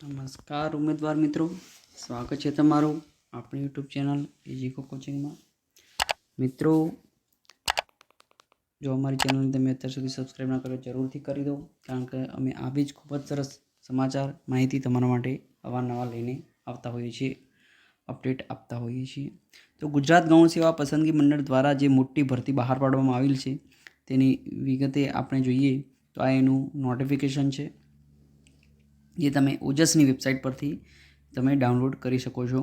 નમસ્કાર ઉમેદવાર મિત્રો, સ્વાગત છે તમારું આપણી યુટ્યુબ ચેનલ ઇઝીકો કોચિંગમાં। મિત્રો, જો અમારી ચેનલને તમે અત્યાર સુધી સબસ્ક્રાઈબ ના કરો જરૂરથી કરી દો, કારણ કે અમે આવી જ ખૂબ જ સરસ સમાચાર માહિતી તમારા માટે અવારનવાર લઈને આવતા હોઈએ છીએ, અપડેટ આપતા હોઈએ છીએ। તો ગુજરાત ગૌણ સેવા પસંદગી મંડળ દ્વારા જે મોટી ભરતી બહાર પાડવામાં આવેલ છે તેની વિગતે આપણે જોઈએ તો આ એનું નોટિફિકેશન છે, જે તમે ઓજસની વેબસાઇટ પરથી તમે ડાઉનલોડ કરી શકો છો।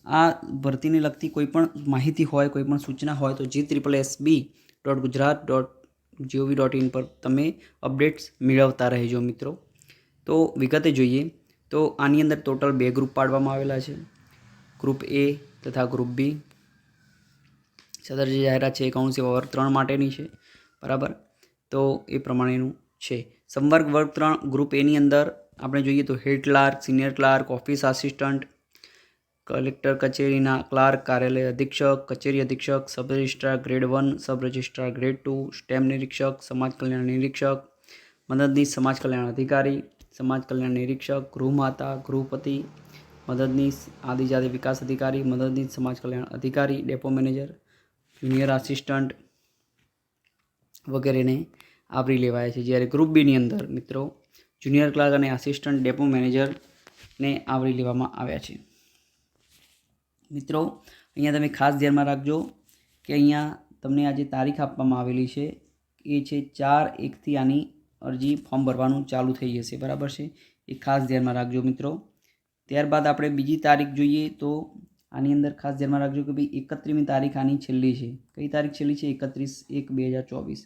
આ ભરતીને લગતી કોઈપણ માહિતી હોય, કોઈપણ સૂચના હોય તો GSSB.gujarat.gov.in પર તમે અપડેટ્સ મેળવતા રહેજો મિત્રો। તો વિગતે જોઈએ તો આની અંદર ટોટલ 2 ગ્રુપ પાડવામાં આવેલા છે, ગ્રુપ એ તથા ગ્રુપ બી। સદર જે જાહેરાત છે ગૌણ સેવા વર્ગ 3 માટેની છે, બરાબર। તો એ પ્રમાણેનું છે। સંવર્ગ વર્ગ 3 ગ્રુપ એની અંદર આપણે જોઈએ તો head clerk, senior clerk, office assistant, collector કચેરીના ક્લાર્ક, કાર્યાલય અધિક્ષક, કચેરી અધિક્ષક, sub registrar grade 1, sub registrar grade 2, stamp નિરીક્ષક, સમાજ કલ્યાણ નિરીક્ષક, મદદનીશ સમાજ કલ્યાણ અધિકારી, સમાજ કલ્યાણ નિરીક્ષક, ગૃહમાતા, ગૃહપતિ, મદદનીશ આદિજાતિ વિકાસ અધિકારી, મદદનીશ સમાજ કલ્યાણ અધિકારી, ડેપો મેનેજર, જુનિયર આસિસ્ટન્ટ વગેરેને આવરી લેવાય છે। જ્યારે ગ્રુપ બીની અંદર મિત્રો જુનિયર ક્લાર્ક અને આસિસ્ટન્ટ ડેપો મેનેજરને આવરી લેવામાં આવ્યા છે। મિત્રો, અહીંયા તમે ખાસ ધ્યાનમાં રાખજો કે અહીંયા તમને આ જે તારીખ આપવામાં આવેલી છે એ છે 4/1થી આની અરજી ફોર્મ ભરવાનું ચાલુ થઈ જશે, બરાબર છે, એ ખાસ ધ્યાનમાં રાખજો મિત્રો। ત્યારબાદ આપણે બીજી તારીખ જોઈએ તો આની અંદર ખાસ ધ્યાનમાં રાખજો કે ભાઈ 31મી તારીખ આની છેલ્લી છે। કઈ તારીખ છેલ્લી છે? 31/1/2024,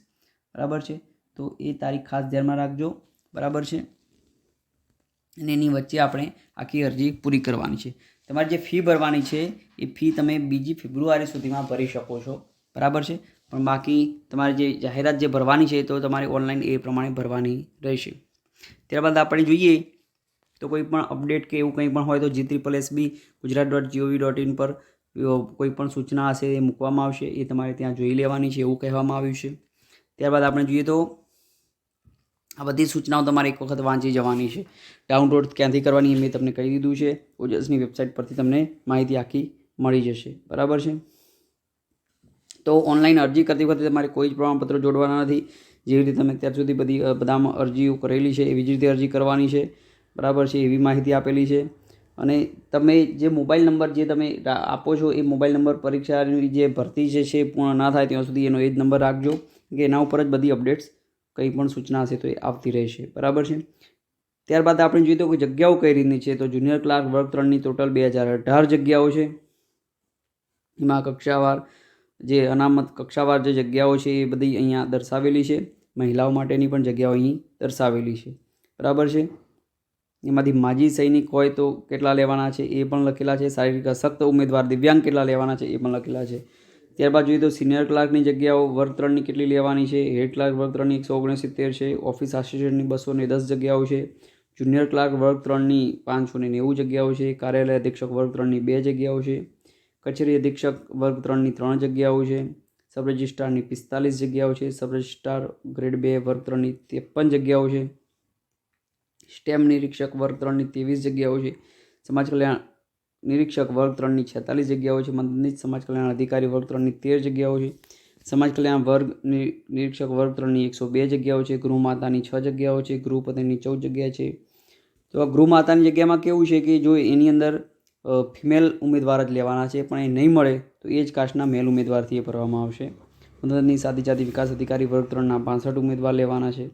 બરાબર છે। તો એ તારીખ ખાસ ધ્યાનમાં રાખજો, બરાબર છે। અને એની વચ્ચે આપણે આખી અરજી પૂરી કરવાની છે। તમારી જે ફી ભરવાની છે એ ફી તમે 2 ફેબ્રુઆરી સુધીમાં ભરી શકો છો, બરાબર છે। પણ બાકી તમારી જે જાહેરાત જે ભરવાની છે તો તમારે ઓનલાઈન એ પ્રમાણે ભરવાની રહેશે। ત્યારબાદ આપણે જોઈએ તો કોઈ પણ અપડેટ કે એવું કંઈ પણ હોય તો GSSB.gujarat.gov.in પર કોઈ પણ સૂચના હશે એ મૂકવામાં આવશે, એ તમારે ત્યાં જોઈ લેવાની છે એવું કહેવામાં આવ્યું છે। ત્યારબાદ આપણે જોઈએ તો આ બધી સૂચનાઓ તમારે એક વખત વાંચી જવાની છે। ડાઉનલોડ ક્યાંથી કરવાની એ મેં તમને કહી દીધું છે, ઓજસની વેબસાઇટ પરથી તમને માહિતી આખી મળી જશે, બરાબર છે। તો ઓનલાઈન અરજી કરતી વખતે તમારે કોઈ જ પ્રમાણપત્રો જોડવાના નથી, જેવી રીતે તમે અત્યાર સુધી બધામાં અરજીઓ કરેલી છે એવી જ રીતે અરજી કરવાની છે, બરાબર છે, એવી માહિતી આપેલી છે। અને તમે જે મોબાઈલ નંબર જે તમે આપો છો એ મોબાઈલ નંબર પરીક્ષાની જે ભરતી છે પૂર્ણ ના થાય ત્યાં સુધી એનો એ જ નંબર રાખજો, કે એના ઉપર જ બધી અપડેટ્સ કંઈ પણ સૂચના હશે તો એ આવતી રહેશે, બરાબર છે। ત્યારબાદ આપણે જોઈએ તો કે જગ્યાઓ કઈ રીતની છે, તો જુનિયર ક્લાર્ક વર્ગ 3ની ટોટલ 2018 જગ્યાઓ છે। એમાં કક્ષાવાર જે અનામત કક્ષાવાર જે જગ્યાઓ છે એ બધી અહીંયા દર્શાવેલી છે, મહિલાઓ માટેની પણ જગ્યાઓ અહીં દર્શાવેલી છે, બરાબર છે। એમાંથી માજી સૈનિક હોય તો કેટલા લેવાના છે એ પણ લખેલા છે, શારીરિક અશક્ત ઉમેદવાર દિવ્યાંગ કેટલા લેવાના છે એ પણ લખેલા છે। ત્યારબાદ જોઈએ તો સિનિયર ક્લાર્કની જગ્યાઓ વર્ગ 3ની કેટલી લેવાની છે, હેડ ક્લાર્ક વર્ગ 3ની 169 છે, ઓફિસ આસિસ્ટન્ટની 210 જગ્યાઓ છે, જુનિયર ક્લાર્ક વર્ગ 3ની 590 જગ્યાઓ છે, કાર્યાલય અધિક્ષક વર્ગ 3ની 2 જગ્યાઓ છે, કચેરી અધિક્ષક વર્ગ 3ની 3 જગ્યાઓ છે, સબ રજિસ્ટ્રારની 45 જગ્યાઓ છે, સબ રજિસ્ટ્રાર ગ્રેડ 2 વર્ગ 3ની 53 જગ્યાઓ છે, સ્ટેમ નિરીક્ષક વર્ગ 3ની 23 જગ્યાઓ છે, સમાજ કલ્યાણ નિરીક્ષક વર્ગ 3ની 46 જગ્યાઓ છે, મદદનીશ સમાજ કલ્યાણ અધિકારી વર્ગ 3ની 13 જગ્યાઓ છે, સમાજ કલ્યાણ વર્ગ નિરીક્ષક વર્ગ 3ની 102 જગ્યાઓ છે, ગૃહમાતાની 6 જગ્યાઓ છે, ગૃહપતિની 14 જગ્યા છે। તો આ ગૃહમાતાની જગ્યામાં કેવું છે કે જો એની અંદર ફિમેલ ઉમેદવાર જ લેવાના છે, પણ એ નહીં મળે તો એ જ કાસ્ટના મેલ ઉમેદવારથી એ ભરવામાં આવશે। મદદનીશ આદિજાતિ વિકાસ અધિકારી વર્ગ 3ના 65 ઉમેદવાર લેવાના છે,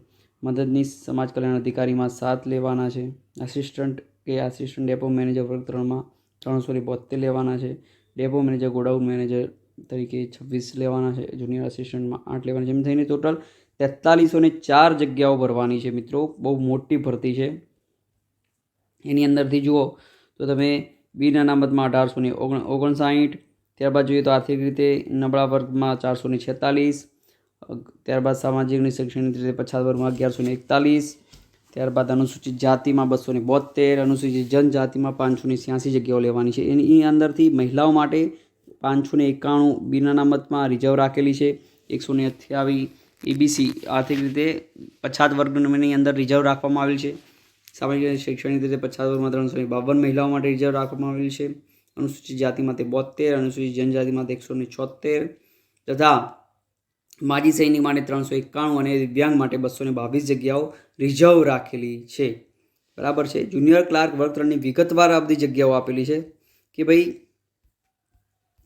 મદદનીશ સમાજ કલ્યાણ અધિકારીમાં 7 લેવાના છે, આસિસ્ટન્ટ કે આસિસ્ટન્ટ ડેપો મેનેજર વર્ગ 3માં 372 લેવાના છે, ડેપો મેનેજર ગોડાઉન મેનેજર તરીકે 26 લેવાના છે, જુનિયર આસિસ્ટન્ટમાં 8 લેવાના છે, એમ થઈને ટોટલ 4304 જગ્યાઓ ભરવાની છે મિત્રો। બહુ મોટી ભરતી છે। એની અંદરથી જુઓ તો તમે બીના અનામતમાં 1859, ત્યારબાદ જોઈએ તો આર્થિક રીતે નબળા વર્ગમાં 446, ત્યારબાદ સામાજિક અને શૈક્ષણિક રીતે પછાત વર્ગમાં 1141, ત્યારબાદ અનુસૂચિત જાતિમાં 272, અનુસૂચિત જનજાતિમાં 586 જગ્યાઓ લેવાની છે। એની અંદરથી મહિલાઓ માટે 591 બીના અનામતમાં રિઝર્વ રાખેલી છે, 128 એબીસી આર્થિક રીતે પછાત વર્ગની અંદર રિઝર્વ રાખવામાં આવેલ છે, સામાજિક શૈક્ષણિક રીતે પછાત વર્ગમાં 352 મહિલાઓ માટે રિઝર્વ રાખવામાં આવેલ છે. અનુસૂચિત જાતિ માટે 72, અનુસૂચિત જનજાતિ માટે 176 તથા માજી સૈનિક માટે 391 અને દિવ્યાંગ માટે 222 જગ્યાઓ રિઝર્વ રાખેલી છે. બરાબર છે. જુનિયર ક્લાર્ક વર્ગ 3ની વિગતવાર આ બધી જગ્યાઓ આપેલી છે કે ભાઈ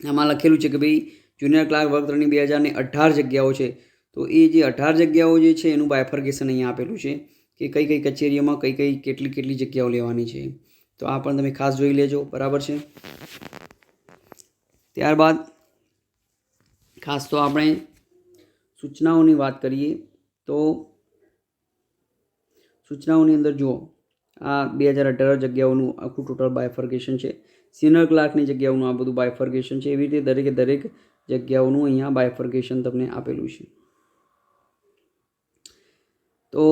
આમાં લખેલું છે કે ભાઈ જુનિયર ક્લાર્ક વર્ગ 3ની 2018 જગ્યાઓ છે. તો એ જે 18 જગ્યાઓ જે છે એનું બાયફર્ગેશન અહીંયા આપેલું છે કે કઈ કઈ કચેરીઓમાં કેટલી જગ્યાઓ લેવાની છે. તો આ પણ તમે ખાસ જોઈ લેજો. બરાબર છે. ત્યારબાદ ખાસ તો આપણે સૂચનાઓની વાત કરીએ તો સૂચનાઓની અંદર જુઓ આ 2018 જગ્યાઓનું આખું ટોટલ બાયફર્ગેશન છે. સિનિયર ક્લાર્કની જગ્યાઓનું આ બધું બાયફર્ગેશન છે. એવી રીતે દરેક જગ્યાઓનું અહીંયા બાયફર્ગેશન તમને આપેલું છે. તો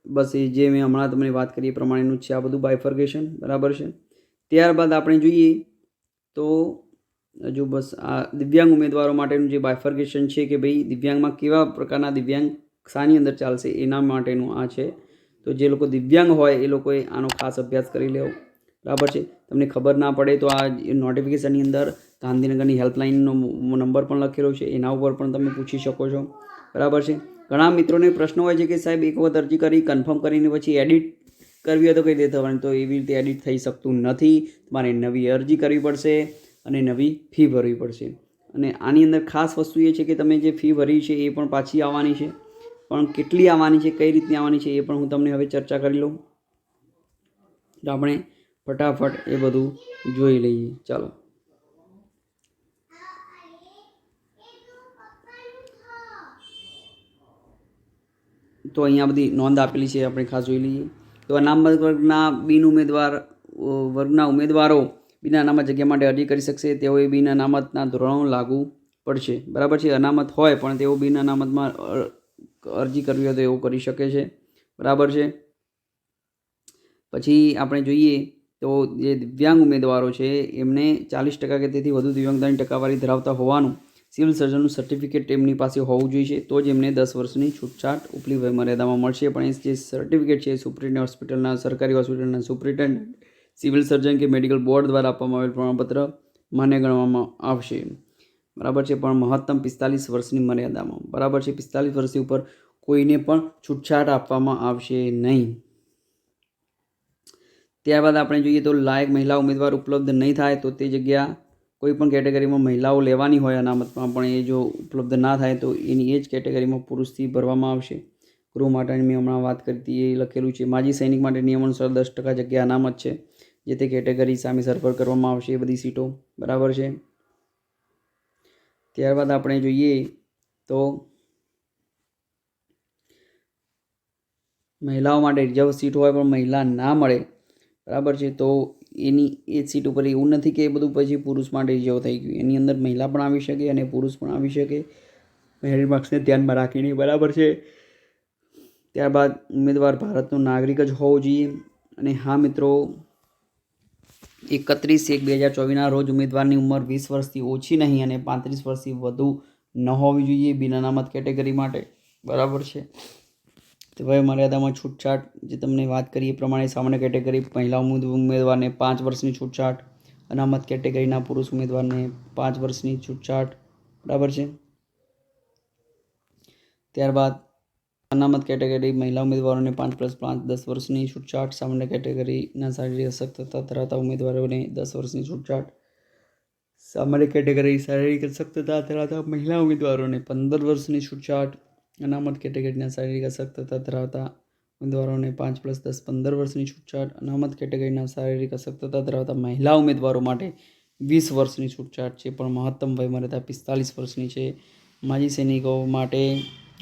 બસ એ જે મેં હમણાં તમને વાત કરી એ પ્રમાણેનું છે આ બધું બાયફર્ગેશન. બરાબર છે. ત્યારબાદ આપણે જોઈએ તો જો બસ આ દિવ્યાંગ ઉમેદવારો માટેનું જે બાયફર્ગેશન છે કે ભાઈ દિવ્યાંગમાં કેવા પ્રકારના દિવ્યાંગ શાની અંદર ચાલશે એના માટેનું આ છે. તો જે લોકો દિવ્યાંગ હોય એ લોકોએ આનો ખાસ અભ્યાસ કરી લેવો. બરાબર છે. તમને ખબર ના પડે તો આ નોટિફિકેશનની અંદર ગાંધીનગરની હેલ્પલાઇનનો નંબર પણ લખેલો છે, એના ઉપર પણ તમે પૂછી શકો છો. બરાબર છે. ઘણા મિત્રોને પ્રશ્ન હોય છે કે સાહેબ એક વખત અરજી કરી કન્ફર્મ કરીને પછી એડિટ કરવી હોય તો કઈ રીતે થવાની? તો એવી રીતે એડિટ થઈ શકતું નથી. તમારે નવી અરજી કરવી પડશે અને નવી ફી ભરવી પડશે. અને આની અંદર ખાસ વસ્તુ એ છે કે તમે જે ફી ભરી છે એ પણ પાછી આવવાની છે, પણ કેટલી આવવાની છે, કઈ રીતની આવવાની છે એ પણ હું તમને હવે ચર્ચા કરી લઉં. તો આપણે ફટાફટ એ બધું જોઈ લઈએ. ચાલો. તો અહીંયા બધી નોંધ આપેલી છે, આપણે ખાસ જોઈ લઈએ. તો અનામત વર્ગના વર્ગના ઉમેદવારો બિન અનામત જગ્યા માટે અરજી કરી શકશે. તેઓએ બિન અનામતના ધોરણો લાગુ પડશે. બરાબર છે. અનામત હોય પણ તેઓ બિન અનામતમાં અરજી કરવી હોય તો એવું કરી શકે છે. બરાબર છે. પછી આપણે જોઈએ તો જે દિવ્યાંગ ઉમેદવારો છે એમને 40% કે તેથી વધુ દિવ્યાંગતાની ટકાવારી ધરાવતા હોવાનું સિવિલ સર્જનનું સર્ટિફિકેટ એમની પાસે હોવું જોઈએ. તો જ એમને 10 વર્ષની છૂટછાટ ઉપલી વય મર્યાદામાં મળશે. પણ એ જે સર્ટિફિકેટ છે એ સુપ્રિન્ટેન્ડન્ટ હોસ્પિટલના, સરકારી હોસ્પિટલના સુપ્રિન્ટેન્ડન્ટ, સિવિલ સર્જન કે મેડિકલ બોર્ડ દ્વારા આપવામાં આવેલ પ્રમાણપત્ર માન્ય ગણવામાં આવશે. બરાબર છે. પણ મહત્તમ 45 વર્ષની મર્યાદામાં. બરાબર છે. 45 વર્ષથી ઉપર કોઈને પણ છૂટછાટ આપવામાં આવશે નહીં. ત્યારબાદ આપણે જોઈએ તો લાયક મહિલા ઉમેદવાર ઉપલબ્ધ નહીં થાય તો તે જગ્યા કોઈ પણ કેટેગરીમાં મહિલાઓ લેવાની હોય અનામતમાં પણ એ જો ઉપલબ્ધ ના થાય તો એની એ જ કેટેગરીમાં પુરુષથી ભરવામાં આવશે. ગૃહ માટેની મેં હમણાં વાત કરી હતી એ લખેલું છે. માજી સૈનિક માટે નિયમ અનુસાર 10% જગ્યા અનામત છે, જે તે કેટેગરી સામે સરભર કરવામાં આવશે એ બધી સીટો. બરાબર છે. ત્યારબાદ આપણે જોઈએ તો મહિલાઓ માટે રિઝર્વ સીટ હોય પણ મહિલા ના મળે. બરાબર છે. તો એની એ સીટ ઉપર એવું નથી કે એ બધું પછી પુરુષ માટે રિઝર્વ થઈ ગયું. એની અંદર મહિલા પણ આવી શકે અને પુરુષ પણ આવી શકે, મેરિટ માર્ક્સને ધ્યાનમાં રાખીને. બરાબર છે. ત્યારબાદ ઉમેદવાર ભારતનો નાગરિક જ હોવો જોઈએ. અને હા મિત્રો, 31/1/2024 રોજ ઉમેદવારની ઉંમર 20 વર્ષથી ઓછી નહીં અને 35 વર્ષથી વધુ ન હોવી જોઈએ બિન અનામત કેટેગરી માટે. બરાબર છે. તો વય મર્યાદામાં છૂટછાટ જે તમને વાત કરી એ પ્રમાણે સામાન્ય કેટેગરી મહિલા ઉમેદવારને 5 વર્ષની છૂટછાટ, અનામત કેટેગરીના પુરુષ ઉમેદવારને 5 વર્ષની છૂટછાટ. બરાબર છે. ત્યારબાદ અનામત કેટેગરી મહિલા ઉમેદવારોને 5+5 10 વર્ષની છૂટછાટ, સામાન્ય કેટેગરીના શારીરિક અશક્તતા ધરાવતા ઉમેદવારોને 10 વર્ષની છૂટછાટ, સામાન્ય કેટેગરી શારીરિક અશક્તતા ધરાવતા મહિલા ઉમેદવારોને 15 વર્ષની છૂટછાટ, અનામત કેટેગરીના શારીરિક અશક્તતા ધરાવતા ઉમેદવારોને 5+10 15 વર્ષની છૂટછાટ, અનામત કેટેગરીના શારીરિક અશક્તતા ધરાવતા મહિલા ઉમેદવારો માટે 20 વર્ષની છૂટછાટ છે, પણ મહત્તમ વયમર્યાદા 45 વર્ષની છે. માજી સૈનિકો માટે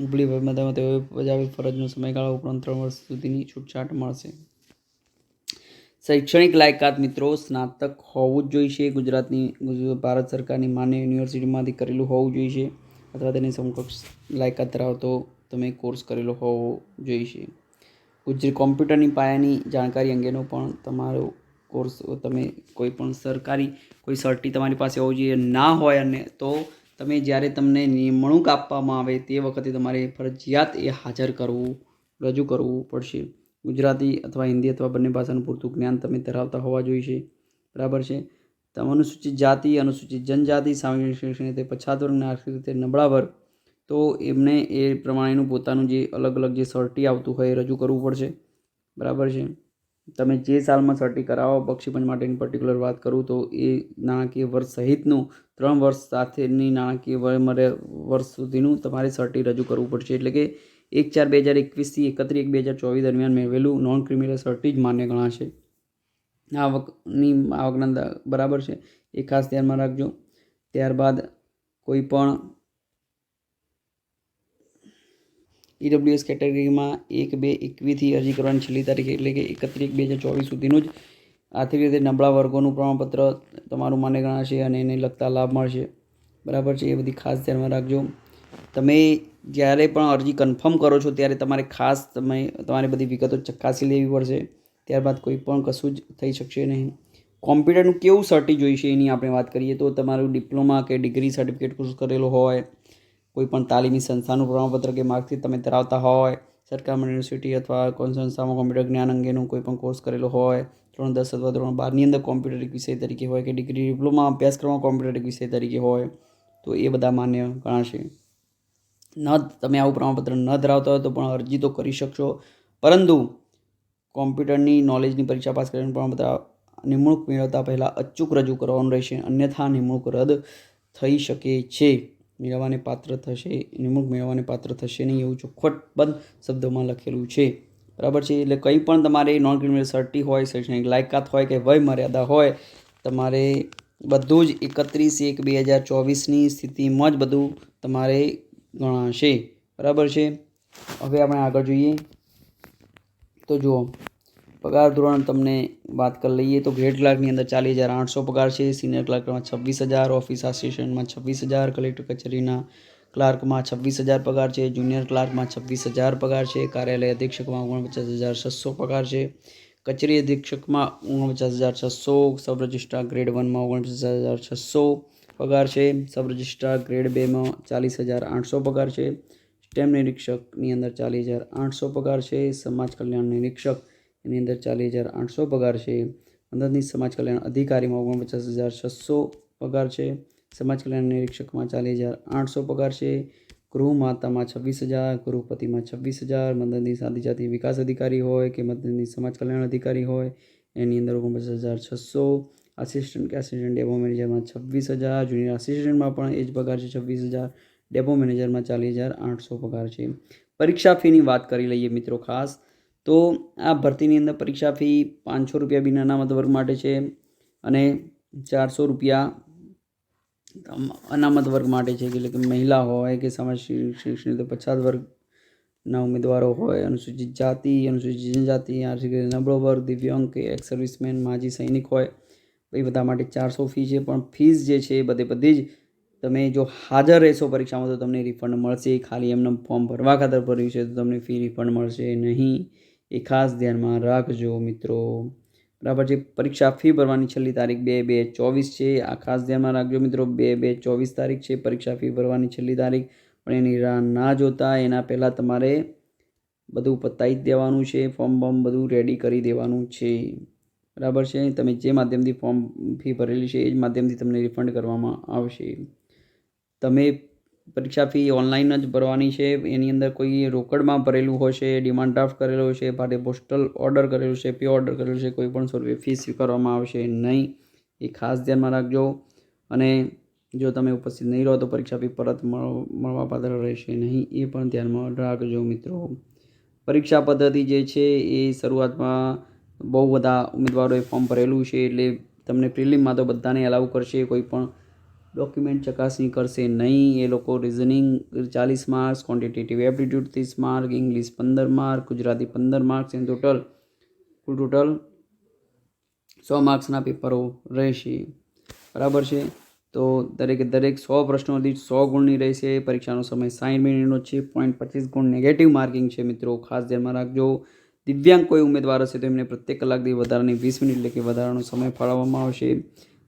ઉપલી વયમર્યાદામાં તેઓએ બજાવેલ ફરજનો સમયગાળા ઉપરાંત 3 વર્ષ સુધીની છૂટછાટ મળશે. શૈક્ષણિક લાયકાત મિત્રો સ્નાતક હોવું જ જોઈશે. ભારત સરકારની માન્ય યુનિવર્સિટીમાંથી કરેલું હોવું જોઈએ અથવા તેની સમકક્ષ લાયકાત ધરાવતો તમે કોર્સ કરેલો હોવો જોઈએ. કોમ્પ્યુટરની પાયાની જાણકારી અંગેનો પણ તમારો કોર્સ તમે કોઈ પણ સરકારી કોઈ સર્ટી તમારી પાસે હોવું જોઈએ. ના હોય અને તો તમે જ્યારે તમને નિમણૂક આપવામાં આવે તે વખતે તમારે ફરજિયાત એ રજૂ કરવું પડશે. ગુજરાતી અથવા હિન્દી અથવા બંને ભાષાનું પૂરતું જ્ઞાન તમે ધરાવતા હોવા જોઈએ, બરાબર છે. અનુસૂચિત જાતિ, અનુસૂચિત જનજાતિ, સામાજિક શૈક્ષણિક રીતે પછાત વર્ગ અને આર્થિક રીતે નબળા વર્ગ, તો એમને એ પ્રમાણેનું પોતાનું જે અલગ અલગ જે સર્ટી આવતું હોય એ રજૂ કરવું પડશે, બરાબર છે. તમે જે સાલમાં સર્ટી કરાવો, બક્ષીપંચ માટેની પર્ટિક્યુલર વાત કરું તો એ નાણાકીય વર્ષ સહિતનું 3 વર્ષ સાથેની નાણાકીય વર્ષ સુધીનું તમારે સર્ટી રજૂ કરવું પડશે. એટલે કે 1/4/2021 થી 31/1/2024 દરમિયાન મેળવેલું નોન ક્રિમિનલ સર્ટી જ માન્ય ગણાશે. આવકના બરાબર છે, એ ખાસ ધ્યાનમાં રાખજો. ત્યારબાદ કોઈ પણ EWS કેટેગરીમાં 1/2/21થી અરજી કરવાની છેલ્લી તારીખ એટલે કે 31/1/2024 સુધીનું જ આર્થિક રીતે નબળા વર્ગોનું પ્રમાણપત્ર તમારું માન્ય ગણાશે અને એને લગતા લાભ મળશે, બરાબર છે. એ બધી ખાસ ધ્યાનમાં રાખજો. તમે જ્યારે પણ અરજી કન્ફર્મ કરો છો ત્યારે તમારે ખાસ તમારી બધી વિગતો ચકાસી લેવી પડશે. ત્યારબાદ કોઈ પણ કશું જ થઈ શકશે નહીં. કોમ્પ્યુટરનું કેવું સર્ટી જોઈશે એની આપણે વાત કરીએ તો તમારું ડિપ્લોમા કે ડિગ્રી સર્ટિફિકેટ કોર્સ કરેલો હોય, કોઈ પણ તાલીમી સંસ્થાનું પ્રમાણપત્ર કે માર્કશીટ તમે ધરાવતા હોય, સરકાર યુનિવર્સિટી અથવા કોઈ સંસ્થામાં કોમ્પ્યુટર જ્ઞાન અંગેનું કોઈ પણ કોર્સ કરેલો હોય, 3-10 અથવા 3-12ની અંદર કોમ્પ્યુટર એક વિષય તરીકે હોય કે ડિગ્રી ડિપ્લોમા અભ્યાસક્રમમાં કોમ્પ્યુટર એક વિષય તરીકે હોય તો એ બધા માન્ય ગણાશે. તમે આવું પ્રમાણપત્ર ન ધરાવતા હોય તો પણ અરજી તો કરી શકશો, પરંતુ કોમ્પ્યુટરની નોલેજની પરીક્ષા પાસ કરીને પ્રમાણપત્ર નિમણૂક મેળવતા પહેલાં અચૂક રજૂ કરવાનું રહેશે, અન્યથા નિમણૂક રદ થઈ શકે છે. નિમણૂક મેળવવાને પાત્ર થશે નહીં એવું ચોખવટબદ્ધ શબ્દોમાં લખેલું છે, બરાબર છે. એટલે કંઈ પણ તમારે નોન ક્રિમિનલ સર્ટી હોય, શૈક્ષણિક લાયકાત હોય કે વય મર્યાદા હોય, તમારે બધું જ 31/1/2024ની સ્થિતિમાં જ બધું તમારે ગણાશે, બરાબર છે. હવે આપણે આગળ જોઈએ તો જુઓ, પગાર ધોરણ તમને વાત કરી લઈએ તો ગ્રેડ ક્લાર્કની અંદર 40,800 પગાર છે, સિનિયર ક્લાર્કમાં 26,000, ઓફિસ આસિસ્ટન્ટમાં 26,000, કલેક્ટર કચેરીના ક્લાર્કમાં 26,000 પગાર છે, જુનિયર ક્લાર્કમાં 26,000 પગાર છે, કાર્યાલય અધિક્ષકમાં 49,600 પગાર છે, કચેરી અધિક્ષકમાં 49,600, સબ રજિસ્ટ્રાર ગ્રેડ 1માં 49,600 પગાર છે, સબ રજિસ્ટ્રાર ગ્રેડ 2માં 40,800 પગાર છે, સ્ટેમ્પ નિરીક્ષકની અંદર 40,800 પગાર છે, સમાજ કલ્યાણ નિરીક્ષક એની અંદર 40,800 પગાર છે, મદદનીશ સમાજ કલ્યાણ અધિકારીમાં 49,600 પગાર છે, સમાજ કલ્યાણ નિરીક્ષકમાં 40,800 પગાર છે, ગૃહ માતામાં 26,000, ગૃહપતિમાં 26,000, મદદનીશ આદિજાતિ વિકાસ અધિકારી હોય કે મદદનીશ સમાજ કલ્યાણ અધિકારી હોય એની અંદર 49,600, આસિસ્ટન્ટ કે આસિસ્ટન્ટ ડેપો મેનેજરમાં 26,000, જુનિયર આસિસ્ટન્ટમાં પણ એ જ પગાર છે 26,000, ડેપો મેનેજરમાં 40,800 પગાર છે. પરીક્ષા ફીની વાત કરી લઈએ મિત્રો ખાસ તો આ ભરતીની અંદર પરીક્ષા ફી 500 રૂપિયા બિન અનામત વર્ગ માટે છે અને 400 રૂપિયા અનામત વર્ગ માટે છે, એટલે કે મહિલા હોય કે સમાજ શૈક્ષણિક પછાત વર્ગના ઉમેદવારો હોય, અનુસૂચિત જાતિ, અનુસૂચિત જનજાતિ, આર્થિક નબળો વર્ગ, દિવ્યાંગ કે એક્સ સર્વિસમેન, માજી સૈનિક હોય, એ બધા માટે 400 ફી છે. પણ ફીસ જે છે એ બધી જ તમે જો હાજર રહેશો પરીક્ષામાં તો તમને રિફંડ મળશે. ખાલી એમને ફોર્મ ભરવા ખાતર ભર્યું છે તો તમને ફી રિફંડ મળશે નહીં, એ ખાસ ધ્યાનમાં રાખજો મિત્રો, બરાબર છે. પરીક્ષા ફી ભરવાની છેલ્લી તારીખ 2/2/24 છે, આ ખાસ ધ્યાનમાં રાખજો મિત્રો. 2/2/24 તારીખ છે પરીક્ષા ફી ભરવાની છેલ્લી તારીખ, પણ એની રાહ ના જોતા એના પહેલાં તમારે બધું પતાવી જ દેવાનું છે, ફોર્મ બધું રેડી કરી દેવાનું છે, બરાબર છે. તમે જે માધ્યમથી ફોર્મ ફી ભરેલી છે એ જ માધ્યમથી તમને રિફંડ કરવામાં આવશે. તમે પરીક્ષા ફી ઓનલાઈન જ ભરવાની છે, એની અંદર કોઈ રોકડમાં ભરેલું હશે, ડિમાન્ડ ડ્રાફ્ટ કરેલો હશે, ભાડે પોસ્ટલ ઓર્ડર કરેલું છે, પે ઓર્ડર કરેલું છે, કોઈ પણ સ્વરૂપે ફી સ્વીકારવામાં આવશે નહીં, એ ખાસ ધ્યાનમાં રાખજો. અને જો તમે ઉપસ્થિત નહીં રહો તો પરીક્ષા ફી પરત મળવાપાત્ર રહેશે નહીં, એ પણ ધ્યાનમાં રાખજો મિત્રો. પરીક્ષા પદ્ધતિ જે છે એ શરૂઆતમાં બહુ બધા ઉમેદવારોએ ફોર્મ ભરેલું છે એટલે તમને પ્રિલિમમાં તો બધાને એલાઉ કરશે, કોઈ પણ ડોક્યુમેન્ટ ચકાસણી કરશે નહીં. એ લોકો reasoning 40 marks, quantitative aptitude 30 mark, English 15 mark, Gujarati 15 marks, એમ કુલ ટોટલ 100 માર્ક્સના પેપરો રહેશે, બરાબર છે. તો દરેક 100 પ્રશ્નો દીઠ 100 ગુણની રહેશે. પરીક્ષાનો સમય 60 મિનિટનો છે, 0.25 ગુણ નેગેટિવ માર્કિંગ છે મિત્રો, ખાસ ધ્યાનમાં રાખજો. દિવ્યાંગ કોઈ ઉમેદવાર હશે તો એમને પ્રત્યેક કલાકથી વધારાની 20 મિનિટ એટલે કે વધારાનો સમય ફાળવવામાં આવશે.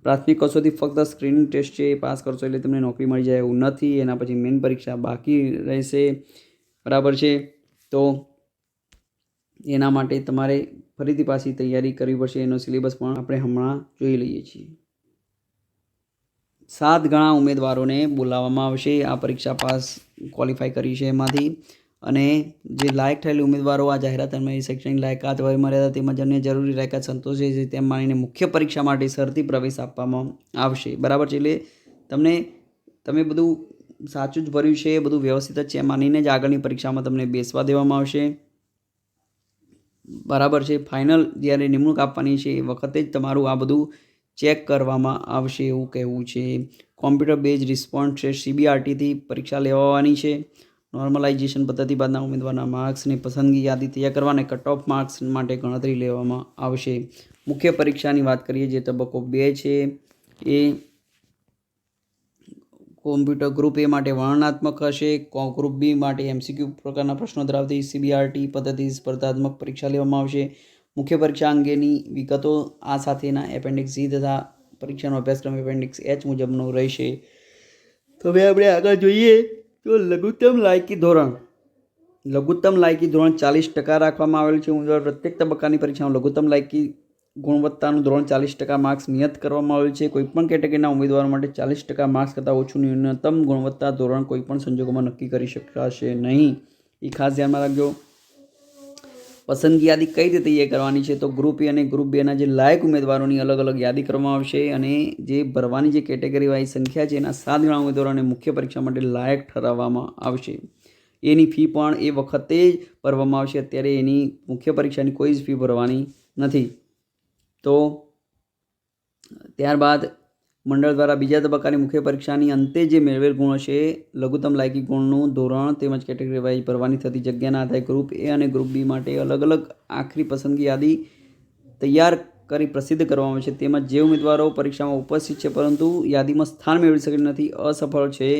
પ્રાથમિક કસોટી ફક્ત સ્ક્રીનિંગ ટેસ્ટ છે, એ પાસ કરશો એટલે તમને નોકરી મળી જાય એવું નથી, એના પછી મેઇન પરીક્ષા બાકી રહેશે, બરાબર છે. તો એના માટે તમારે ફરીથી પાછી તૈયારી કરવી પડશે. એનો સિલેબસ પણ આપણે હમણાં જોઈ લઈએ છીએ. 7 ગણા ઉમેદવારોને બોલાવવામાં આવશે આ પરીક્ષા પાસ ક્વોલિફાય કરી છે એમાંથી. અને જે લાયક થયેલ ઉમેદવારો આ જાહેરાતમાં શૈક્ષણિક લાયકાત વયમર્યાદા તેમજ અન્ય જરૂરી લાયકાત સંતોષે છે તેમ માનીને મુખ્ય પરીક્ષા માટે શરતી પ્રવેશ આપવામાં આવશે. બરાબર છે. એટલે તમે બધું સાચું જ ભર્યું છે, બધું વ્યવસ્થિત જ છે માનીને જ આગળની પરીક્ષામાં તમને બેસવા દેવામાં આવશે. બરાબર છે. ફાઇનલ જ્યારે નિમણૂક આપવાની છે એ વખતે જ તમારું આ બધું ચેક કરવામાં આવશે એવું કહેવું છે. કોમ્પ્યુટર બેઝ રિસ્પોન્સ છે, CBRTથી પરીક્ષા લેવાની છે. નોર્મલાઇઝેશન પદ્ધતિ બાદના ઉમેદવારના માર્ક્સની પસંદગી યાદી તૈયાર કરવા અને કટ ઓફ માર્ક્સ માટે ગણતરી લેવામાં આવશે. મુખ્ય પરીક્ષાની વાત કરીએ, જે તબક્કો 2 છે એ કોમ્પ્યુટર ગ્રુપ એ માટે વર્ણનાત્મક હશે. ગ્રુપ બી માટે MCQ પ્રકારના પ્રશ્નો ધરાવતી CBRT પદ્ધતિ સ્પર્ધાત્મક પરીક્ષા લેવામાં આવશે. મુખ્ય પરીક્ષા અંગેની વિગતો આ સાથેના એપેન્ડિક્સ C તથા પરીક્ષાનો અભ્યાસક્રમ એપેન્ડિક્સ H મુજબનો રહેશે. તો હવે આપણે આગળ જોઈએ તો લઘુત્તમ લાયકી ધોરણ 40% રાખવામાં આવેલ છે. ઉમેદવાર પ્રત્યેક તબક્કાની પરીક્ષામાં લઘુત્તમ લાયકી ગુણવત્તાનું ધોરણ 40% માર્ક્સ નિયત કરવામાં આવેલ છે. કોઈપણ કેટેગરીના ઉમેદવારો માટે 40% માર્ક્સ કરતાં ઓછું ન્યૂનતમ ગુણવત્તા ધોરણ કોઈપણ સંજોગોમાં નક્કી કરી શકાશે નહીં. એ ખાસ ધ્યાનમાં રાખજો. પસંદગી યાદી કઈ રીતે તૈયાર કરવાની છે? તો ગ્રુપ એ અને ગ્રુપ 2ના જે લાયક ઉમેદવારોની અલગ અલગ યાદી કરવામાં આવશે અને જે ભરવાની જે કેટેગરી વાઇઝ સંખ્યા છે એના 7 ગણા ઉમેદવારોને મુખ્ય પરીક્ષા માટે લાયક ઠરાવવામાં આવશે. એની ફી પણ એ વખતે જ ભરવામાં આવશે. અત્યારે એની મુખ્ય પરીક્ષાની કોઈ જ ફી ભરવાની નથી. તો ત્યારબાદ મંડળ દ્વારા બીજા તબક્કાની મુખ્ય પરીક્ષાની અંતે જે મેળવેલ ગુણ હશે લઘુત્તમ લાયકી ગુણનું ધોરણ તેમજ કેટેગરી વાઇઝ ભરવાની થતી જગ્યાના આધારે ગ્રુપ એ અને ગ્રુપ બી માટે અલગ અલગ આખરી પસંદગી યાદી તૈયાર કરી પ્રસિદ્ધ કરવામાં આવે છે. તેમજ જે ઉમેદવારો પરીક્ષામાં ઉપસ્થિત છે પરંતુ યાદીમાં સ્થાન મેળવી શકે નથી, અસફળ છે,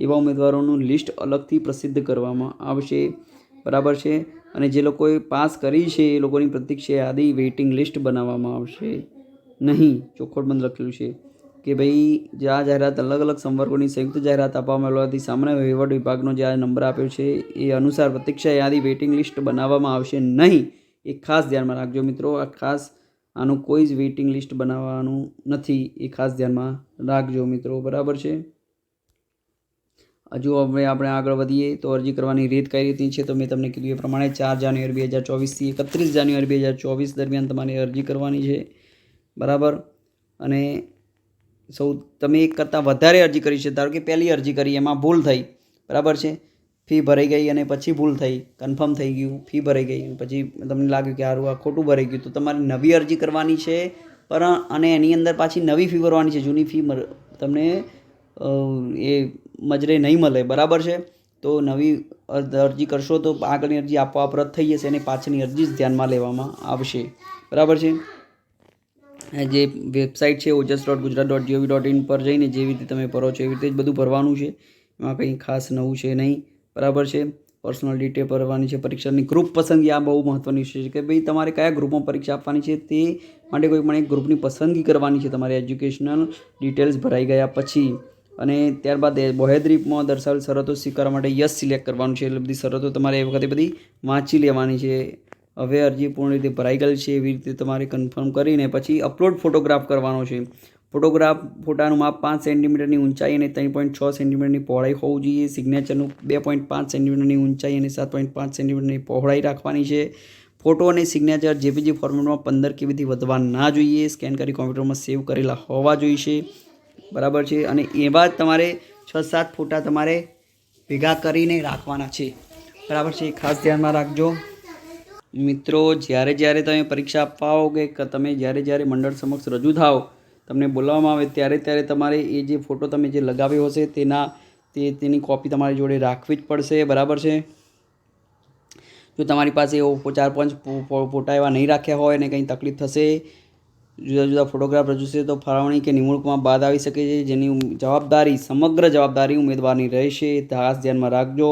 એવા ઉમેદવારોનું લિસ્ટ અલગથી પ્રસિદ્ધ કરવામાં આવશે. બરાબર છે. અને જે લોકોએ પાસ કરી છે એ લોકોની પ્રતીક્ષા યાદી વેઇટિંગ લિસ્ટ બનાવવામાં આવશે નહીં. ચોખ્ખોટ બંધ લખેલું છે કે ભાઈ જે આ જાહેરાત અલગ અલગ સંવર્ગોની સંયુક્ત જાહેરાત આપવામાં આવેલી સામાન્ય વહીવટ વિભાગનો જે આ નંબર આપ્યો છે એ અનુસાર પ્રતીક્ષા યાદી વેઇટિંગ લિસ્ટ બનાવવામાં આવશે નહીં. એ ખાસ ધ્યાનમાં રાખજો મિત્રો. આ ખાસ આનું કોઈ જ વેઇટિંગ લિસ્ટ બનાવવાનું નથી. એ ખાસ ધ્યાનમાં રાખજો મિત્રો. બરાબર છે. હજુ હવે આપણે આગળ વધીએ તો અરજી કરવાની રીત કઈ રીતની છે તો મેં તમને કીધું એ પ્રમાણે 4 જાન્યુઆરી 2024થી 31 જાન્યુઆરી 2024 દરમિયાન તમારે અરજી કરવાની છે. બરાબર. અને તમે એક કરતાં વધારે અરજી કરી છે. ધારો કે પહેલી અરજી કરી એમાં ભૂલ થઈ, બરાબર છે, ફી ભરાઈ ગઈ અને પછી ભૂલ થઈ, કન્ફર્મ થઈ ગયું, ફી ભરાઈ ગઈ, પછી તમને લાગ્યું કે સારું આ ખોટું ભરાઈ ગયું, તો તમારે નવી અરજી કરવાની છે. અને એની અંદર પાછી નવી ફી ભરવાની છે. જૂની ફી તમને એ મજરે નહીં મળે. બરાબર છે. તો નવી અરજી કરશો તો આગળની અરજી આપોઆપ રદ થઈ જશે અને પાછળની અરજી જ ધ્યાનમાં લેવામાં આવશે. બરાબર છે. જે વેબસાઇટ છે ojas.gujarat.gov.in પર જઈને જેવી રીતે તમે ભરો છો એવી રીતે જ બધું ભરવાનું છે. એમાં કંઈ ખાસ નવું છે નહીં. બરાબર છે. પર્સનલ ડિટેલ ભરવાની છે. પરીક્ષાની ગ્રુપ પસંદગી આ બહુ મહત્ત્વની છે કે ભાઈ તમારે કયા ગ્રુપમાં પરીક્ષા આપવાની છે તે માટે કોઈ પણ એક ગ્રુપની પસંદગી કરવાની છે તમારે એજ્યુકેશનલ ડિટેલ્સ ભરાઈ ગયા પછી. અને ત્યારબાદ બોહેદ્રીમાં દર્શાવેલ શરતો સ્વીકારવા માટે યસ સિલેક્ટ કરવાનું છે. એટલે બધી શરતો તમારે એ વખતે બધી વાંચી લેવાની છે. હવે અરજી પૂર્ણ રીતે ભરાઈ ગયેલ છે એવી રીતે તમારે કન્ફર્મ કરીને પછી અપલોડ ફોટોગ્રાફ કરવાનો છે. ફોટાનું માપ 5 સેન્ટીમીટરની ઊંચાઈ અને 3.6 સેન્ટીમીટરની પહોળાઈ હોવું જોઈએ. સિગ્નેચરનું 2.5 સેન્ટીમીટરની ઊંચાઈ અને 7.5 સેન્ટીમીટરની પહોળાઈ રાખવાની છે. ફોટો અને સિગ્નેચર JPG ફોર્મેટમાં 15 KBથી વધવા ના જોઈએ. સ્કેન કરી કોમ્પ્યુટરમાં સેવ કરેલા હોવા જોઈશે. બરાબર છે. અને એવા જ તમારે 6-7 ફોટા તમારે ભેગા કરીને રાખવાના છે. બરાબર છે. ખાસ ધ્યાનમાં રાખજો મિત્રો. જ્યારે તમે પરીક્ષા આપવા આવો કે તમે જ્યારે મંડળ સમક્ષ રજૂ થાઓ, તમને બોલાવવામાં આવે ત્યારે તમારે એ જે ફોટો તમે જે લગાવ્યો હશે તેની કોપી તમારી જોડે રાખવી જ પડશે. બરાબર છે. જો તમારી પાસે એવો 4-5 ફોટા એવા નહીં રાખ્યા હોય અને કંઈ તકલીફ થશે, જુદા જુદા ફોટોગ્રાફ રજૂ થશે તો ફાળવણી કે નિમણૂકમાં બાદ આવી શકે છે, જેની સમગ્ર જવાબદારી ઉમેદવારની રહેશે. ખાસ ધ્યાનમાં રાખજો.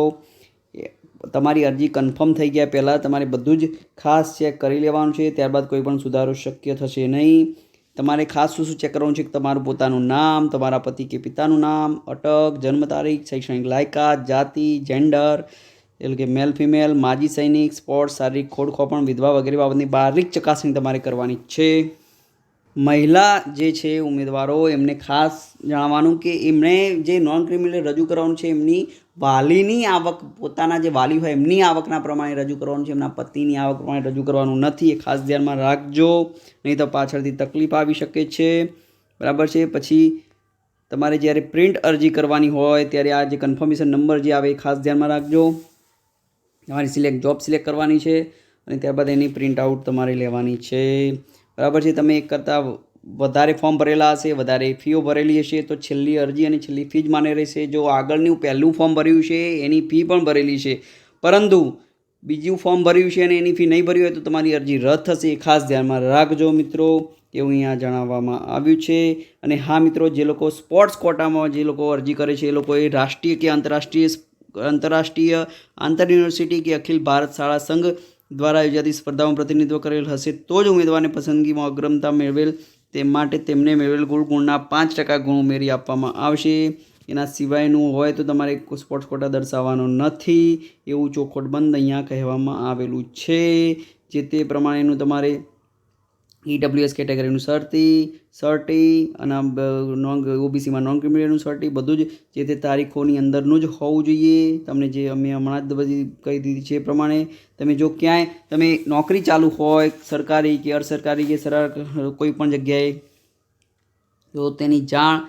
તમારી અરજી કન્ફર્મ થઈ ગયા પહેલાં તમારે બધું જ ખાસ ચેક કરી લેવાનું છે. ત્યારબાદ કોઈ પણ સુધારો શક્ય થશે નહીં. તમારે ખાસ શું ચેક કરવાનું છે કે તમારું પોતાનું નામ, તમારા પતિ કે પિતાનું નામ, અટક, જન્મ તારીખ, શૈક્ષણિક લાયકાત, જાતિ, જેન્ડર, એટલે કે મેલ ફિમેલ, માજી સૈનિક, સ્પોર્ટ્સ, શારીરિક ખોડખોપણ, વિધવા વગેરે બાબતની બારીક ચકાસણી તમારે કરવાની છે. મહિલા જે છે ઉમેદવારો એમને ખાસ જણાવવાનું કે એમણે જે નોન ક્રિમિનલ રજૂ કરવાનું છે એમની વાલીની આવક, પોતાના જે વાલી હોય એમની આવકના પ્રમાણે રજૂ કરવાનું છે, એમના પતિની આવક પ્રમાણે રજૂ કરવાનું નથી. એ ખાસ ધ્યાનમાં રાખજો, નહીં તો પાછળથી તકલીફ આવી શકે છે. બરાબર છે. પછી તમારે જ્યારે પ્રિન્ટ અરજી કરવાની હોય ત્યારે આ જે કન્ફર્મેશન નંબર જે આવે એ ખાસ ધ્યાનમાં રાખજો. તમારી જોબ સિલેક્ટ કરવાની છે અને ત્યારબાદ એની પ્રિન્ટ આઉટ તમારે લેવાની છે. બરાબર છે. તમે એક કરતાં વધારે ફોર્મ ભરેલા હશે, વધારે ફીઓ ભરેલી હશે તો છેલ્લી અરજી અને છેલ્લી ફી જ માને રહેશે. જો આગળનું પહેલું ફોર્મ ભર્યું છે એની ફી પણ ભરેલી છે, પરંતુ બીજું ફોર્મ ભર્યું છે અને એની ફી નહીં ભરી હોય તો તમારી અરજી રદ થશે. એ ખાસ ધ્યાનમાં રાખજો મિત્રો, એવું અહીંયા જણાવવામાં આવ્યું છે. અને હા મિત્રો, જે લોકો સ્પોર્ટ્સ કોટામાં જે લોકો અરજી કરે છે એ લોકોએ રાષ્ટ્રીય કે આંતરરાષ્ટ્રીય, આંતર યુનિવર્સિટી કે અખિલ ભારત શાળા સંઘ દ્વારા યોજાતી સ્પર્ધામાં પ્રતિનિધિત્વ કરેલ હશે તો જ ઉમેદવારને પસંદગીમાં અગ્રતા મેળવેલ તે માટે તેમને મેળવેલ ગુણના 5% ગુણ ઉમેરી આપવામાં આવશે. એના સિવાયનું હોય તો તમારે સ્પોર્ટ્સ કોટા દર્શાવવાનો નથી, એવું ચોખવટ બંધ અહીંયા કહેવામાં આવેલું છે. જે તે પ્રમાણેનું તમારે EWS કેટેગરીનું સર્ટી અને ઓબીસીમાં નોન ક્રિમિનલનું સર્ટી બધું જ જે તે તારીખોની અંદરનું જ હોવું જોઈએ. તમને જે અમે હમણાં જ બધી કહી દીધી છે એ પ્રમાણે તમે જો ક્યાંય તમે નોકરી ચાલુ હોય, સરકારી કે અર્ધસરકારી કે કોઈ પણ જગ્યાએ, તો તેની જાણ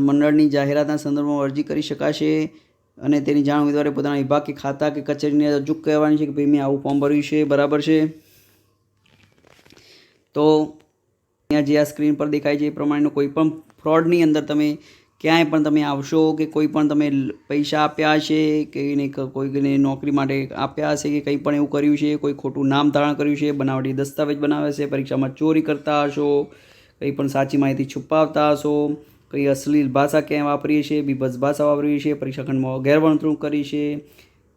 મંડળની જાહેરાતના સંદર્ભમાં અરજી કરી શકાશે અને તેની જાણ ઉમેદવારે પોતાના વિભાગ કે ખાતા કે કચેરીને રજૂ કરવાની છે કે ભાઈ મેં આવું ફોર્મ ભર્યું છે. બરાબર છે. તો અહીંયા જે આ સ્ક્રીન પર દેખાય છે એ પ્રમાણેનો કોઈ પણ ફ્રોડની અંદર તમે ક્યાંય પણ તમે આવશો કે કોઈ પણ તમે પૈસા આપ્યા છે કે કોઈને નોકરી માટે આપ્યા હશે કે કંઈ પણ એવું કર્યું છે, કોઈ ખોટું નામ ધારણ કર્યું છે, બનાવટી દસ્તાવેજ બનાવે છે, પરીક્ષામાં ચોરી કરતા હશો, કંઈ પણ સાચી માહિતી છુપાવતા હશો, કંઈ અશ્લીલ ભાષા ક્યાંય વાપરી છે, બીભત્સ ભાષા વાપરી છે, પરીક્ષાખંડમાં ગેરવર્તણૂક કરી છે,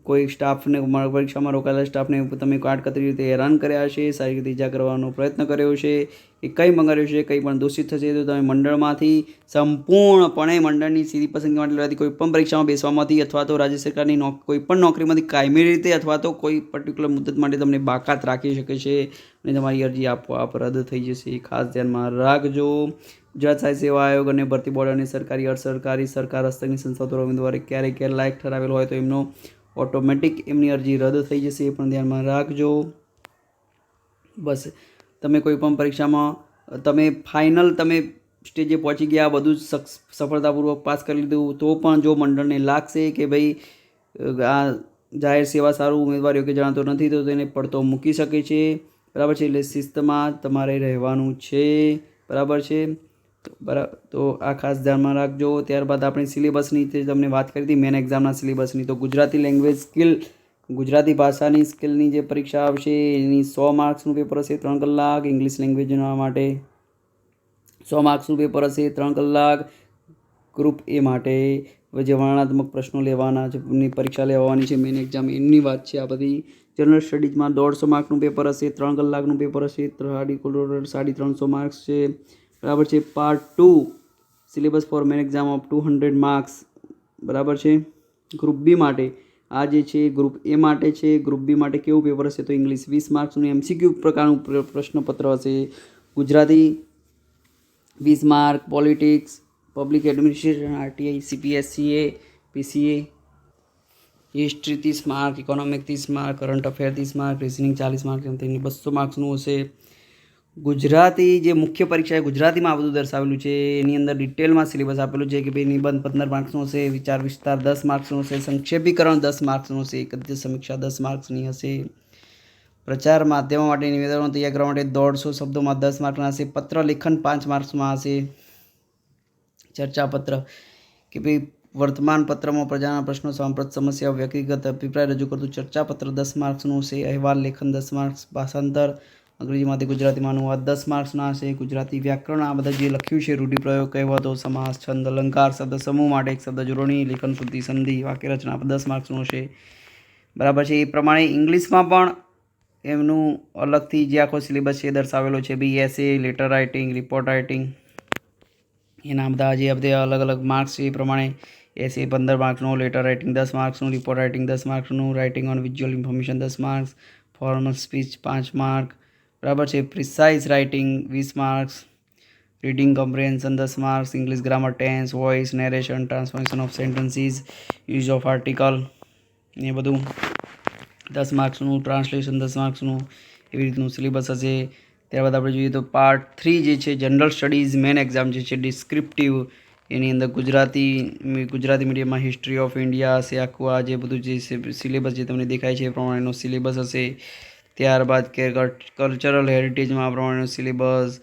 કોઈ સ્ટાફને પરીક્ષામાં રોકાયેલા સ્ટાફને તમે આડકતરી રીતે હેરાન કર્યા છે, શારીરિક રીતે ઈજા કરવાનો પ્રયત્ન કર્યો છે કે કંઈ મંગાવ્યું છે, કંઈ પણ દોષિત થશે તો તમે મંડળમાંથી સંપૂર્ણપણે મંડળની સીધી પસંદગી માટે લેવાતી કોઈ પણ પરીક્ષામાં બેસવામાંથી અથવા તો રાજ્ય સરકારની કોઈ પણ નોકરીમાંથી કાયમી રીતે અથવા તો કોઈ પર્ટિક્યુલર મુદત માટે તમને બાકાત રાખી શકે છે અને તમારી અરજી આપોઆપ રદ થઈ જશે. ખાસ ધ્યાનમાં રાખજો. ગુજરાત સાહિત્ય સેવા આયોગ અને ભરતી બોર્ડ અને સરકારી અર્ધસરકારી સરકાર હસ્તકની સંસ્થાઓ દ્વારા ઉમેદવારે ક્યારેક લાયક ઠરાવેલ હોય તો એમનો ઓટોમેટિક એમની અરજી રદ થઈ જશે, એ પણ ધ્યાનમાં રાખજો. બસ તમે કોઈ પણ પરીક્ષામાં તમે ફાઇનલ તમે સ્ટેજે પહોંચી ગયા, બધું જ સફળતાપૂર્વક પાસ કરી લીધું, તો પણ જો મંડળને લાગશે કે ભાઈ આ જાહેર સેવા સારું ઉમેદવાર યોગ્ય જણાતો નથી તો તેને પડતો મૂકી શકે છે. બરાબર છે. એટલે શિસ્તમાં તમારે રહેવાનું છે. બરાબર છે. તો આ ખાસ ધ્યાનમાં રાખજો. ત્યારબાદ આપણે સિલેબસની તમને વાત કરી હતી, મેન એક્ઝામના સિલેબસની. તો ગુજરાતી લેંગ્વેજ સ્કિલ, ગુજરાતી ભાષાની સ્કિલની જે પરીક્ષા આવશે એની 100 માર્ક્સનું પેપર હશે 3 કલાક. ઇંગ્લિશ લેંગ્વેજના માટે 100 માર્ક્સનું પેપર હશે 3 કલાક. ગ્રુપ એ માટે જે વર્ણનાત્મક પ્રશ્નો લેવાના છે, પરીક્ષા લેવાની છે મેન એક્ઝામ, એમની વાત છે આ બધી. જનરલ સ્ટડીઝમાં 150 માર્કનું પેપર હશે, 3 કલાકનું પેપર હશે, 350 માર્ક્સ છે. બરાબર છે. Part 2 syllabus for main exam of 200 marks. બરાબર છે. ગ્રુપ બી માટે આ જે છે ગ્રુપ એ માટે છે. ગ્રુપ બી માટે કેવું પેપર હશે તો ઇંગ્લિશ 20 માર્ક્સનું MCQ પ્રકારનું પ્રશ્નપત્ર હશે, Gujarati 20 mark, politics, public administration, RTI, CPS, CA, PCA, history 30 mark, economic 30 mark, current affair 30 mark, reasoning 40 mark, એમ થઈને 200 માર્ક્સનું હશે. ગુજરાતી જે મુખ્ય પરીક્ષા છે ગુજરાતીમાં આ બધું દર્શાવેલું છે. એની અંદર ડિટેલમાં સિલેબસ આપેલું છે કે ભાઈ નિબંધ 15 માર્ક્સનું હશે, વિચાર વિસ્તાર 10 માર્ક્સનું હશે, સંક્ષેપીકરણ 10 માર્ક્સનું હશે, ગદ્ય સમીક્ષા 10 માર્ક્સની હશે, પ્રચાર માધ્યમો માટે નિવેદનો તૈયાર કરવા માટે 150 શબ્દોમાં 10 માર્ક્સના હશે, પત્ર લેખન 5 માર્ક્સમાં હશે, ચર્ચાપત્ર કે ભાઈ વર્તમાન પત્રમાં પ્રજાના પ્રશ્નો, સાંપ્રત સમસ્યા, વ્યક્તિગત અભિપ્રાય રજૂ કરતું ચર્ચાપત્ર 10 માર્ક્સનું હશે, અહેવાલ લેખન 10 માર્ક્સ, ભાષાંતર અંગ્રેજીમાંથી ગુજરાતીમાં અનુવાદ 10 માર્ક્સના હશે, ગુજરાતી વ્યાકરણ આ બધા જે લખ્યું છે રૂઢિપ્રયોગ, કહેવતો, સમાસ, છંદ, અલંકાર, શબ્દ સમૂહ માટે એક શબ્દ જોડણી, લેખન શુદ્ધિ, સંધિ, વાક્ય રચના 10 માર્ક્સનું હશે. બરાબર છે. એ પ્રમાણે ઇંગ્લિશમાં પણ એમનું અલગથી જે આખો સિલેબસ છે દર્શાવેલો છે. બી એસે, લેટર રાઇટિંગ, રિપોર્ટ રાઇટિંગ, એના બધા જે અલગ અલગ માર્ક્સ છે એ પ્રમાણે એસે 15 માર્ક્સનું, લેટર રાઇટિંગ 10 માર્ક્સનું, રિપોર્ટ રાઇટિંગ 10 માર્ક્સનું, writing on visual information 10 marks, formal speech 5 mark, બરાબર છે. Precise writing 20 marks, reading comprehension 10 marks, English grammar, tense, voice, narration, transformation of sentences, use of article એ બધું 10 માર્ક્સનું, ટ્રાન્સલેશન 10 માર્ક્સનું, એવી રીતનું સિલેબસ હશે. ત્યારબાદ આપણે જોઈએ તો પાર્ટ 3 જે છે જનરલ સ્ટડીઝ મેન એક્ઝામ જે છે ડિસ્ક્રિપ્ટિવ, એની અંદર ગુજરાતી મીડિયમમાં હિસ્ટ્રી ઓફ ઇન્ડિયા હશે. આખું આ જે બધું જે સિલેબસ જે તમને દેખાય છે એ પ્રમાણેનો સિલેબસ હશે. ત્યારબાદ કે કલ્ચરલ હેરિટેજમાં આ પ્રમાણેનો સિલેબસ,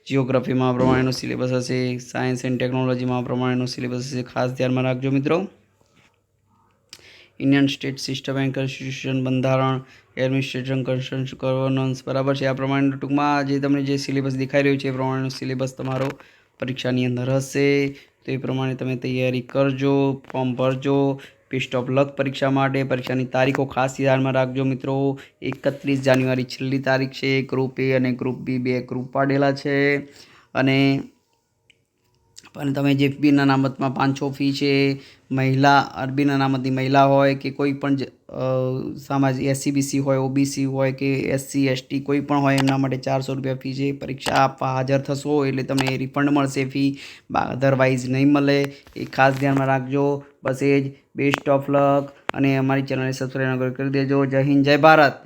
જિયોગ્રાફીમાં આ પ્રમાણેનો સિલેબસ હશે, સાયન્સ એન્ડ ટેકનોલોજીમાં આ પ્રમાણેનો સિલેબસ હશે. ખાસ ધ્યાનમાં રાખજો મિત્રો. Indian state system and constitution, બંધારણ, એડમિનિસ્ટ્રેશન, ગવર્નન્સ, બરાબર છે. આ પ્રમાણે ટૂંકમાં જે તમને જે સિલેબસ દેખાઈ રહ્યું છે એ પ્રમાણેનો સિલેબસ તમારો પરીક્ષાની અંદર હશે. તો એ પ્રમાણે તમે તૈયારી કરજો, ફોર્મ ભરજો. બેસ્ટ ઓફ લક પરીક્ષા માટે. પરીક્ષાની તારીખો ખાસ ધ્યાનમાં રાખજો મિત્રો. 31 જાન્યુઆરી છેલ્લી તારીખ છે. ગ્રુપ એ અને ગ્રુપ બી 2 ગ્રુપ પાડેલા છે. અને તમે જે બી અનામતમાં 500 ફી છે. મહિલા અરબી અનામતની મહિલા હોય કે કોઈ પણ સામાજિક SC BC હોય, OBC હોય કે SC ST કોઈ પણ હોય એમના માટે 400 રૂપિયા ફી છે. પરીક્ષા આપવા હાજર થશો એટલે તમને રિફંડ મળશે ફી, અધરવાઇઝ નહીં મળે. એ ખાસ ધ્યાનમાં રાખજો. બસ એ જ. Best of luck. અને અમારી ચેનલને સબસ્ક્રાઈબ કરી દેજો. જય હિન્દ, જય ભારત.